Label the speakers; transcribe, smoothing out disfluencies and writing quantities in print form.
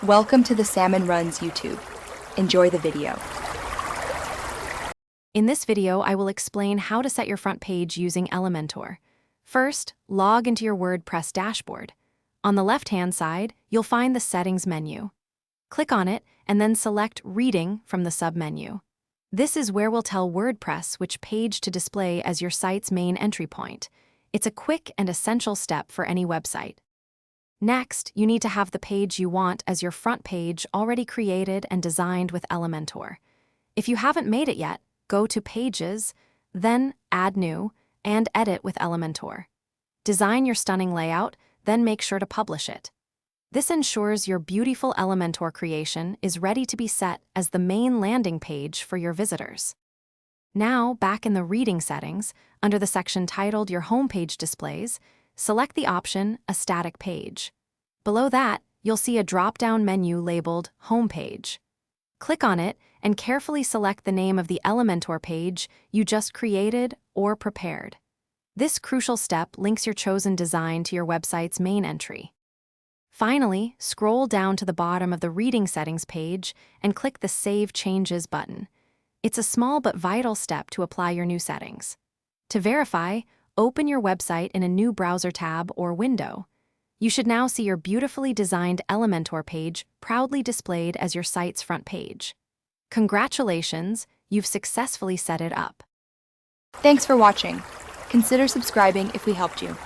Speaker 1: Welcome to the Salmon Runs YouTube. Enjoy the video.
Speaker 2: In this video, I will explain how to set your front page using Elementor. First, log into your WordPress dashboard. On the left-hand side, you'll find the Settings menu. Click on it and then select Reading from the submenu. This is where we'll tell WordPress which page to display as your site's main entry point. It's a quick and essential step for any website. Next, you need to have the page you want as your front page already created and designed with Elementor. If you haven't made it yet, go to Pages, then Add New, and Edit with Elementor. Design your stunning layout, then make sure to publish it. This ensures your beautiful Elementor creation is ready to be set as the main landing page for your visitors. Now, back in the Reading settings, under the section titled Your Homepage Displays, select the option A Static Page. Below that, you'll see a drop-down menu labeled Homepage. Click on it and carefully select the name of the Elementor page you just created or prepared. This crucial step links your chosen design to your website's main entry. Finally, scroll down to the bottom of the Reading settings page and click the Save Changes button. It's a small but vital step to apply your new settings. To verify, open your website in a new browser tab or window. You should now see your beautifully designed Elementor page proudly displayed as your site's front page. Congratulations, you've successfully set it up.
Speaker 1: Thanks for watching. Consider subscribing if we helped you.